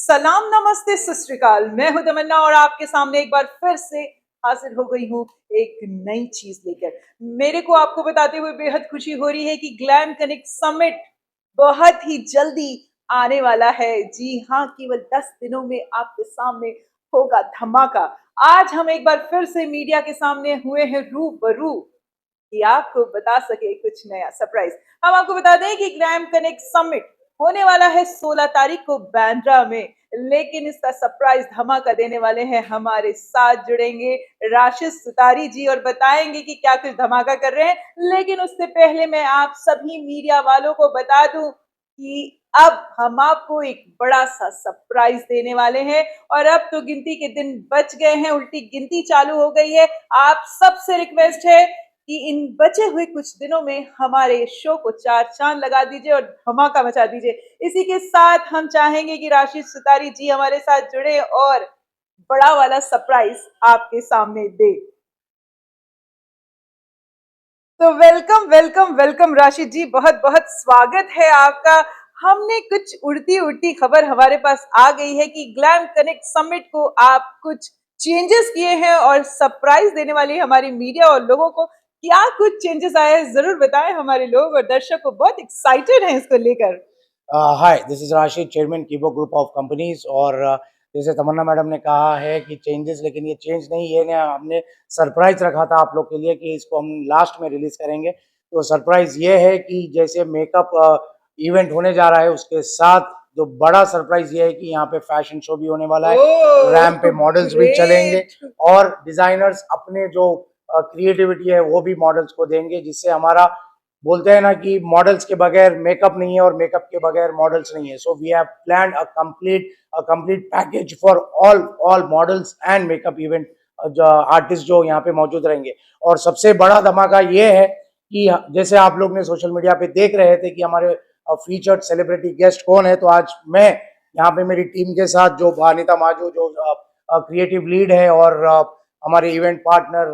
सलाम, नमस्ते, सत श्री अकाल। मैं हूं तमन्ना और आपके सामने एक बार फिर से हाजिर हो गई हूं एक नई चीज लेकर। मेरे को आपको बताते हुए बेहद खुशी हो रही है कि ग्लैम कनेक्ट समिट बहुत ही जल्दी आने वाला है। जी हाँ, केवल 10 दिनों में आपके सामने होगा धमाका। आज हम एक बार फिर से मीडिया के सामने हुए हैं रूबरू कि आपको बता सके कुछ नया सरप्राइज। हम आपको बता दें कि ग्लैम कनेक्ट समिट होने वाला है 16 तारीख को बांद्रा में, लेकिन इसका सरप्राइज धमाका देने वाले हैं। हमारे साथ जुड़ेंगे राशिद सुतारी जी और बताएंगे कि क्या कुछ धमाका कर रहे हैं। लेकिन उससे पहले मैं आप सभी मीडिया वालों को बता दूं कि अब हम आपको एक बड़ा सा सरप्राइज देने वाले हैं और अब तो गिनती के दिन बच गए हैं, उल्टी गिनती चालू हो गई है। आप सबसे रिक्वेस्ट है कि इन बचे हुए कुछ दिनों में हमारे शो को 4 चांद लगा दीजिए और धमाका मचा दीजिए। इसी के साथ हम चाहेंगे कि राशिद सुतारी जी हमारे साथ जुड़े और बड़ा वाला सरप्राइज आपके सामने दे। तो वेलकम वेलकम वेलकम राशिद जी, बहुत बहुत स्वागत है आपका। हमने कुछ उड़ती उड़ती खबर हमारे पास आ गई है कि ग्लैम कनेक्ट समिट को आप कुछ चेंजेस किए हैं और सरप्राइज देने वाली हमारी मीडिया और लोगों को। क्या कुछ चेंजेस आए हैं, जरूर बताएं। हमारे लोग और दर्शक को बहुत एक्साइटेड हैं इसको लेकर। Hi, this is Rashid, chairman Kibo group of companies. और जैसे तमन्ना मैडम ने कहा है कि चेंजेस, लेकिन ये चेंज नहीं, ये ना हमने सरप्राइज रखा था आप लोग के लिए कि इसको हम लास्ट में रिलीज करेंगे। तो सरप्राइज ये है कि जैसे मेकअप इवेंट होने जा रहा है, उसके साथ जो बड़ा सरप्राइज ये है कि यहाँ पे फैशन शो भी होने वाला है, रैम पे मॉडल्स भी चलेंगे ग्रेट। और डिजाइनर्स अपने जो क्रिएटिविटी है वो भी मॉडल्स को देंगे, जिससे हमारा बोलते हैं ना कि मॉडल्स के बगैर मेकअप नहीं है और मेकअप के बगैर मॉडल्स नहीं है। So we have planned a complete package for all models and makeup event जो आर्टिस्ट जो यहाँ पे मौजूद रहेंगे। और सबसे बड़ा धमाका ये है कि जैसे आप लोग ने सोशल मीडिया पे देख रहे थे कि हमारे फीचर्ड सेलिब्रिटी गेस्ट कौन है, तो आज मैं यहाँ पे मेरी टीम के साथ जो अनिता माजू जो क्रिएटिव लीड है और हमारे इवेंट पार्टनर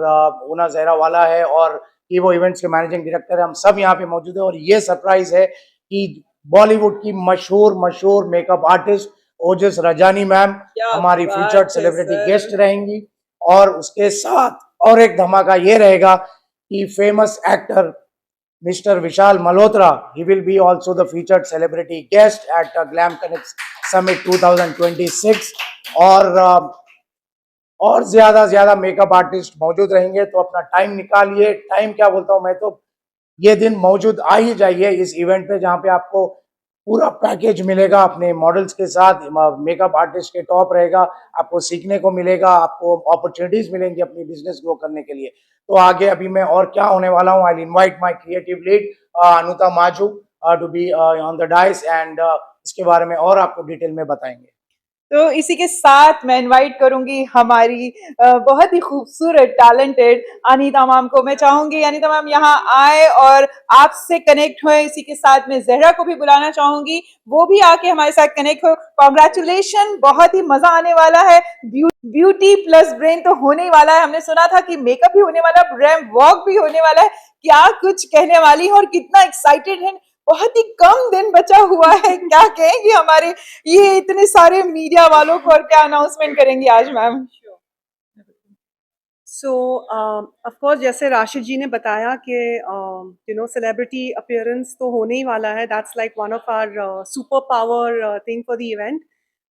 ऊना जहरा वाला है और कि वो इवेंट्स के मैनेजिंग डायरेक्टर है, हम सब यहाँ पे मौजूद है। और ये सरप्राइज है कि बॉलीवुड की मशहूर मशहूर मेकअप आर्टिस्ट ओजस रजानी मैम क्या हमारी फीचर्ड बात है सेलिब्रिटी सर। गेस्ट रहेंगी। और उसके साथ और एक धमाका ये रहेगा कि famous actor mister Vishal Malhotra, he will be also the featured celebrity guest at Glam Connect Summit 2026। और ज्यादा ज्यादा मेकअप आर्टिस्ट मौजूद रहेंगे। तो अपना टाइम निकालिए, टाइम क्या बोलता हूं मैं, तो ये दिन मौजूद आ ही जाइए इस इवेंट पे, जहां पे आपको पूरा पैकेज मिलेगा अपने मॉडल्स के साथ। मेकअप आर्टिस्ट के टॉप रहेगा, आपको सीखने को मिलेगा, आपको अपॉर्चुनिटीज मिलेंगी अपनी बिजनेस ग्रो करने के लिए। तो आगे अभी मैं और क्या होने वाला हूँ, I invite my creative lead Anuta Maju to be on the dais and इसके बारे में और आपको डिटेल में बताएंगे। तो इसी के साथ मैं इनवाइट करूंगी हमारी बहुत ही खूबसूरत टैलेंटेड अनीता मैम को। मैं चाहूंगी अनीता मैम यहाँ आए और आपसे कनेक्ट हुए। इसी के साथ मैं जहरा को भी बुलाना चाहूंगी, वो भी आके हमारे साथ कनेक्ट हो। कॉन्ग्रेचुलेशन, बहुत ही मजा आने वाला है। ब्यूटी प्लस ब्रेन तो होने ही वाला है। हमने सुना था कि मेकअप भी होने वाला है, रैम वॉक भी होने वाला है। क्या कुछ कहने वाली है और कितना एक्साइटेड है। बहुत ही कम दिन बचा हुआ है, क्या कहेंगे हमारे ये इतने सारे मीडिया वालों को और क्या अनाउंसमेंट करेंगी आज मैम। सो ऑफ कोर्स जैसे राशिद जी ने बताया कि सेलिब्रिटी अपीयरेंस तो होने ही वाला है। That's like one of our super power thing for the event.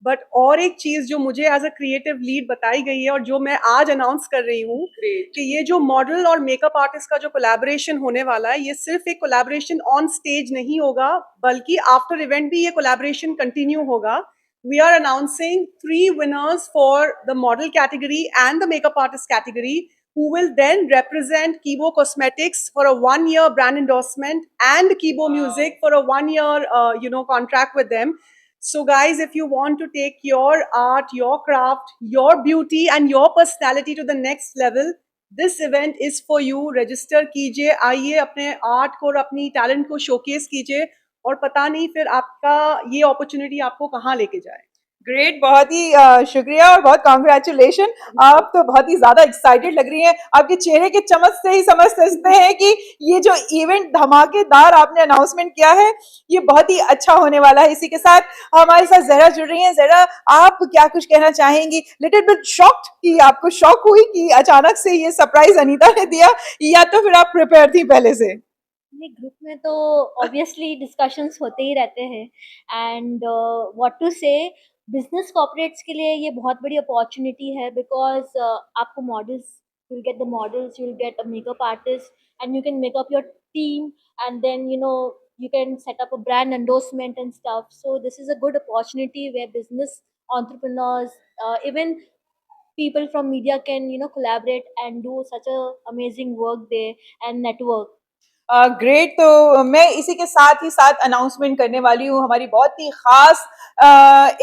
But और एक चीज़ जो मुझे एज अ क्रिएटिव लीड बताई गई है और जो मैं आज अनाउंस कर रही हूँ कि ये जो मॉडल और मेकअप आर्टिस्ट का जो कोलैबोरेशन होने वाला है, ये सिर्फ एक कोलैबोरेशन ऑन स्टेज नहीं होगा, बल्कि आफ्टर इवेंट भी ये कोलैबोरेशन कंटिन्यू होगा। We are announcing 3 winners for the model category and the makeup artist category, who will then represent Kibo Cosmetics for a 1-year brand endorsement and Kibo Music for a 1-year contract with them. So guys, if you want to take your art, your craft, your beauty and your personality to the next level, this event is for you. Register कीजिए, आइए अपने art को और अपनी talent को showcase कीजिए और पता नहीं फिर आपका ये अपॉर्चुनिटी आपको कहाँ लेके जाए। ग्रेट, बहुत ही शुक्रिया और बहुत कॉन्ग्रेचुलेशन। आप तो बहुत ही ज्यादा एक्साइटेड लग रही हैं, आपके चेहरे के चमक से ही समझ सकते हैं कि ये जो इवेंट धमाकेदार आपने अनाउंसमेंट किया है ये बहुत ही अच्छा होने वाला है। इसी के साथ हमारे साथ जहरा जुड़ रही हैं। जहरा, आप क्या कुछ कहना चाहेंगी? लिटिल बिट शॉक्ड कि आपको शॉक हुई कि अचानक से ये सरप्राइज अनीता ने दिया, या तो फिर आप प्रिपेयर थी पहले से? नहीं, ग्रुप में तो ऑब्वियसली डिस्कशंस होते ही रहते हैं and what to say business corporates के लिए ये बहुत बड़ी अपॉर्चुनिटी है बिकॉज आपको models, you will get the models, you will get a makeup artist and you can make up your team and then you can set up a brand endorsement and stuff. So this is a good opportunity where business entrepreneurs, even people from media can collaborate and do such a amazing work there and network. Great. तो मैं इसी के साथ ही साथ announcement करने वाली हूँ, हमारी बहुत ही खास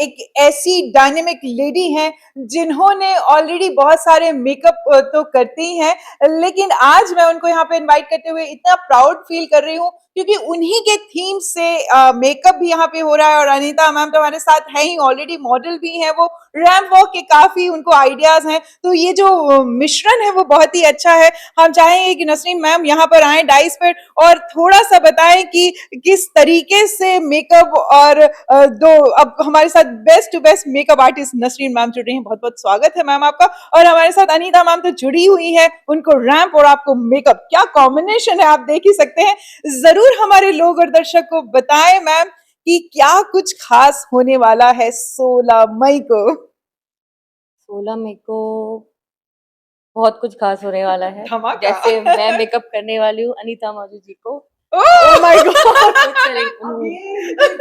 एक ऐसी डायनेमिक लेडी हैं जिन्होंने ऑलरेडी बहुत सारे मेकअप तो करती ही हैं, लेकिन आज मैं उनको यहाँ पे इनवाइट करते हुए इतना प्राउड फील कर रही हूँ क्योंकि उन्हीं के थीम से मेकअप भी यहाँ पे हो रहा है। और अनीता मैम तो हमारे साथ है ही, ऑलरेडी मॉडल भी हैं, वो रैंप वॉक के काफी उनको आइडियाज हैं, तो ये जो मिश्रण है वो बहुत ही अच्छा है। हम चाहेंगे कि नसरीन मैम यहाँ पर आए डाइस पर और थोड़ा सा बताएं कि किस तरीके से मेकअप और दो अब हमारे साथ best to best makeup artist Nasreen ma'am जुड़ रही हैं। बहुत बहुत स्वागत है मैम आपका। और हमारे साथ अनीता मैम तो जुड़ी हुई है, उनको रैंप और आपको मेकअप, क्या कॉम्बिनेशन है, आप देख ही सकते हैं। जरूर हमारे लोग और दर्शक को बताएं मैम कि क्या कुछ खास होने वाला है 16 मई को। 16 मई को बहुत कुछ खास होने वाला है। धमाका। जैसे मैं मेकअप करने वाली हूँ अनीता मौजू जी को। ओह माय गॉड,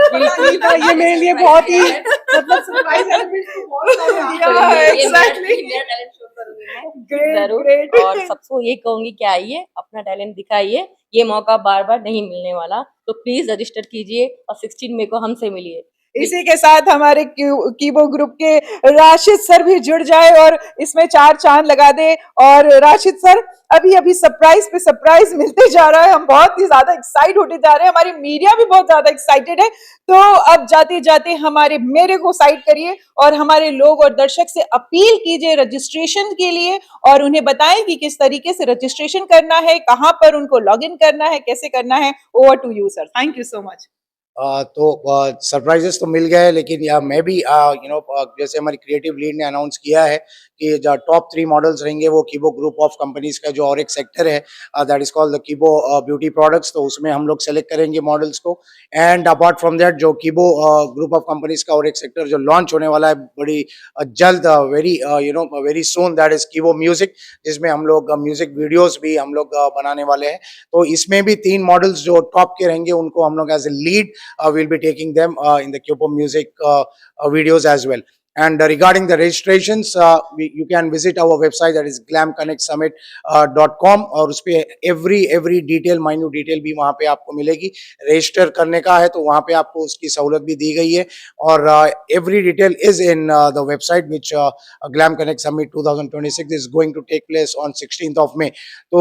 अनीता, ये मेरे लिए बहुत ही मतलब सरप्राइज एलिमेंट तो बहुत सारे आ Yeah, गए हैं। exactly. मेरा टैलेंट शो करूंगी मैं Great, जरूर। great. और सबको ये कहूंगी कि आइए, अपना टैलेंट दिखाइए, ये मौका बार बार नहीं मिलने वाला, तो प्लीज रजिस्टर कीजिए और 16 मई को हमसे मिलिए। इसी के साथ हमारे कीबो ग्रुप के राशिद सर भी जुड़ जाए और इसमें 4 चांद लगा दे। और राशिद सर, अभी अभी सरप्राइज पे सरप्राइज मिलते जा रहा है, हम बहुत ही ज्यादा एक्साइट होते जा रहे हैं, हमारी मीडिया भी बहुत ज्यादा एक्साइटेड है। तो अब जाते जाते मेरे को साइड करिए और हमारे लोग और दर्शक से अपील कीजिए रजिस्ट्रेशन के लिए और उन्हें बताएं कि किस तरीके से रजिस्ट्रेशन करना है, कहां पर उनको लॉग इन करना है, कैसे करना है। Over to you sir, thank you so much. तो सरप्राइजेस तो मिल गए, लेकिन मैं भी जैसे हमारी क्रिएटिव लीड ने अनाउंस किया है कि जो टॉप 3 मॉडल्स रहेंगे वो कीबो ग्रुप ऑफ कंपनीज का जो और एक सेक्टर है that is called the कीबो beauty products, तो उसमें हम लोग सेलेक्ट करेंगे मॉडल्स को। एंड अपार्ट फ्रॉम दैट जो कीबो ग्रुप ऑफ कंपनीज का और एक सेक्टर जो लॉन्च होने वाला है बड़ी जल्द, very soon, that is कीबो music, जिसमें हम लोग म्यूजिक वीडियोस भी हम लोग बनाने वाले हैं। तो इसमें भी 3 मॉडल्स जो टॉप के रहेंगे उनको हम लोग as a lead we'll be taking them in the Kyopo Music videos as well. And regarding the registrations, you can visit our website, that is glamconnectsummit.com, और उस पे every detail, minute detail भी वहाँ पे आपको मिलेगी। रजिस्टर करने का है तो वहाँ पे आपको उसकी सहूलत भी दी गई है और every detail is in the website which Glam Connect Summit 2026 is going to take place on 16th of May. तो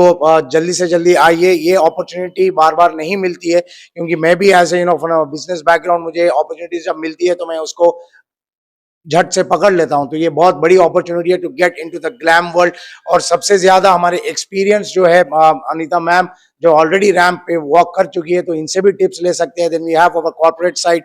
जल्दी से जल्दी आइए, ये अपॉर्चुनिटी बार बार नहीं मिलती है क्योंकि मैं भी एज ए बिजनेस बैकग्राउंड, मुझे अपॉर्चुनिटी जब मिलती है तो मैं उसको झट से पकड़ लेता हूं। तो ये बहुत बड़ी अपॉर्चुनिटी है to get into the glam world. और सबसे ज्यादा हमारे एक्सपीरियंस जो है अनीता मैम जो ऑलरेडी रैंप पे वॉक कर चुकी है, तो इनसे भी टिप्स ले सकते हैं। Then we have our corporate side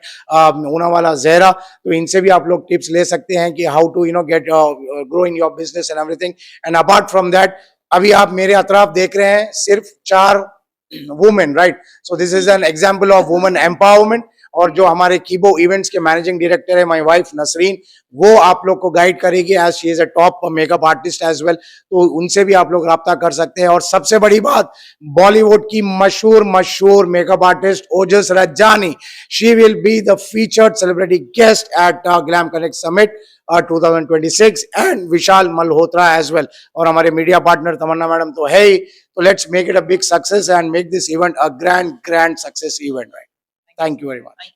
Oonawala Zahra, तो इनसे भी आप लोग टिप्स ले सकते हैं कि how to get grow in your business and everything. And apart from that, अभी आप मेरे अतराफ देख रहे हैं सिर्फ 4 women, right? So this is an example of women empowerment. और जो हमारे कीबो इवेंट्स के मैनेजिंग डायरेक्टर है माय वाइफ नसरीन, वो आप लोग को गाइड करेगी as she is a top makeup artist as well, तो उनसे भी आप लोग राब्ता कर सकते हैं। और सबसे बड़ी बात, बॉलीवुड की मशहूर makeup artist Ojas Rajjani, she will be the featured celebrity guest at glam connect summit 2026 and Vishal Malhotra as well. और हमारे मीडिया पार्टनर तमन्ना मैडम तो है ही, तो let's make it a big success and make this event a grand success event, right? Thank you very much.